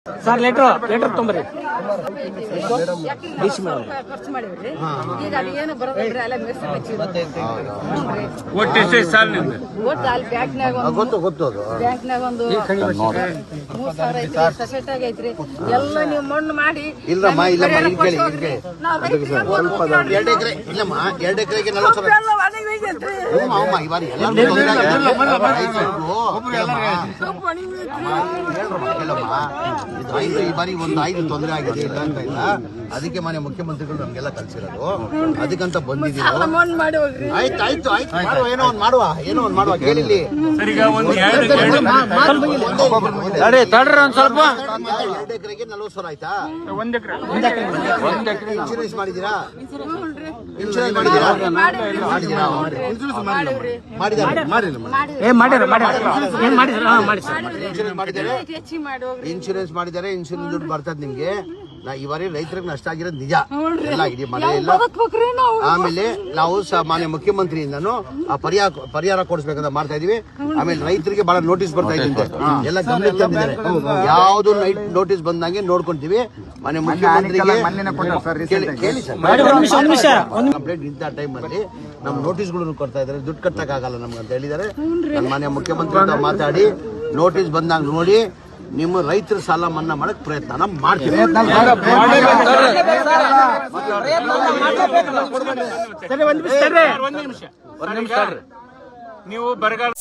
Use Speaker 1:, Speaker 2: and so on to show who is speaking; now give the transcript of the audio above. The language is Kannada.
Speaker 1: ಸರ್ ಲೆಟರ್ ತೊಂಬರಿ
Speaker 2: ಖರ್ಚು ಮಾಡಿವ್ರಿ. ಈಗ ಅದೇನು ಬರೋದಿಲ್ರಿ, ಅಲ್ಲ ಮೆಸ್ಸಿಗೆ ಹಚ್ಚಿದ್ರಿ.
Speaker 3: ಒಟ್ಟು ಎಷ್ಟು ಸಾಲ ನಿಮ್ದು?
Speaker 2: ಒಟ್ಟು ಅಲ್ಲಿ ಬ್ಯಾಂಕ್ನಾಗ ಒಂದು 3,000 ಐತ್ರಿ, ಸೊಸೈಟಿಯಾಗ ಐತ್ರಿ. ಎಲ್ಲ ನೀವು ಮಣ್ಣು ಮಾಡಿ
Speaker 4: ಇಲ್ಲಮ್ಮ ಇಲ್ಲಮ್ಮ ಇಲ್ಲಿ ಕೇಳಿ ಇಲ್ಲಿ ಕೇಳಿ ಸ್ವಲ್ಪ 2 ಎಕರೆ ಇಲ್ಲಮ್ಮ 2 ಎಕರೆಗೆ 40,000 ಅಮ್ಮ ಈ ಬಾರಿ ಎಲ್ಲರೂ ತೊಂದರೆ ಈ ಬಾರಿ ಒಂದು 5 ತೊಂದರೆ ಆಗಿದೆ ಇಲ್ಲ ಅಂತ ಇಲ್ಲ. ಅದಕ್ಕೆ ಮಾನ್ಯ ಮುಖ್ಯಮಂತ್ರಿಗಳು ನಮ್ಗೆಲ್ಲ ಕಲ್ಸಿರೋದು, ಅದಕ್ಕಂತ ಬಂದಿದ್ದೀವಿ. ಆಯ್ತು ಮಾಡುವ, ಏನೋ ಒಂದು ಮಾಡುವ ಕೇಳಿಲ್ಲಿ
Speaker 1: ತಡ್ರಿ ಒಂದ್ ಸ್ವಲ್ಪ.
Speaker 4: 2 ಎಕರೆಗೆ 40,000 ಆಯ್ತಾ? 1 ಎಕರೆ ಇನ್ಶೂರೆನ್ಸ್ ಮಾಡಿದ್ದೀರಾ? ಇನ್ಶೂರೆನ್ಸ್ ಮಾಡಿದ್ದಾರೆ. ಇನ್ಶೂರೆನ್ಸ್ ದುಡ್ಡು ಬರ್ತದೆ ನಿಮ್ಗೆ. ಈ ಬಾರಿ ರೈತರಿಗೆ ನಷ್ಟ ಆಗಿರೋದು ನಿಜ ಎಲ್ಲ, ಇಡೀ ಮನೆ ಎಲ್ಲ. ಆಮೇಲೆ ನಾವು ಮಾನ್ಯ ಮುಖ್ಯಮಂತ್ರಿಯಿಂದನೂ ಆ ಪರಿಹಾರ ಕೊಡಿಸ್ಬೇಕಂತ ಮಾಡ್ತಾ ಇದೀವಿ. ಆಮೇಲೆ ರೈತರಿಗೆ ಬಹಳ ನೋಟಿಸ್ ಬರ್ತಾ ಇದೆ, ಎಲ್ಲ ಗಮನಕ್ಕೆ ತಂದಿದ್ದಾರೆ. ಯಾವ್ದು ನೋಟಿಸ್ ಬಂದಂಗೆ ನೋಡ್ಕೊಂತೀವಿ. ಮಾನ್ಯ ಮುಖ್ಯಮಂತ್ರಿಗೆ ಕೇಳಿ ಸರ್, ಕಂಪ್ಲೇಂಟ್ ಇಂಥ ಟೈಮ್ ಅಲ್ಲಿ ನಮ್ ನೋಟಿಸ್ಗಳನ್ನು ಕೊಡ್ತಾ ಇದಾರೆ, ದುಡ್ಡು ಕಟ್ಟಕ್ ಆಗಲ್ಲ ನಮ್ಗೆ ಅಂತ ಹೇಳಿದ್ದಾರೆ. ನಾನು ಮಾನ್ಯ ಮುಖ್ಯಮಂತ್ರಿ ಅಂತ ಮಾತಾಡಿ ನೋಟಿಸ್ ಬಂದಾಗ ನೋಡಿ ನಿಮ್ಮ ರೈತರ ಸಾಲ ಮನ್ನಾ ಮಾಡಕ್ ಪ್ರಯತ್ನ ಮಾಡ್ತೀವಿ.
Speaker 3: ನೀವು ಬರಗಾಲ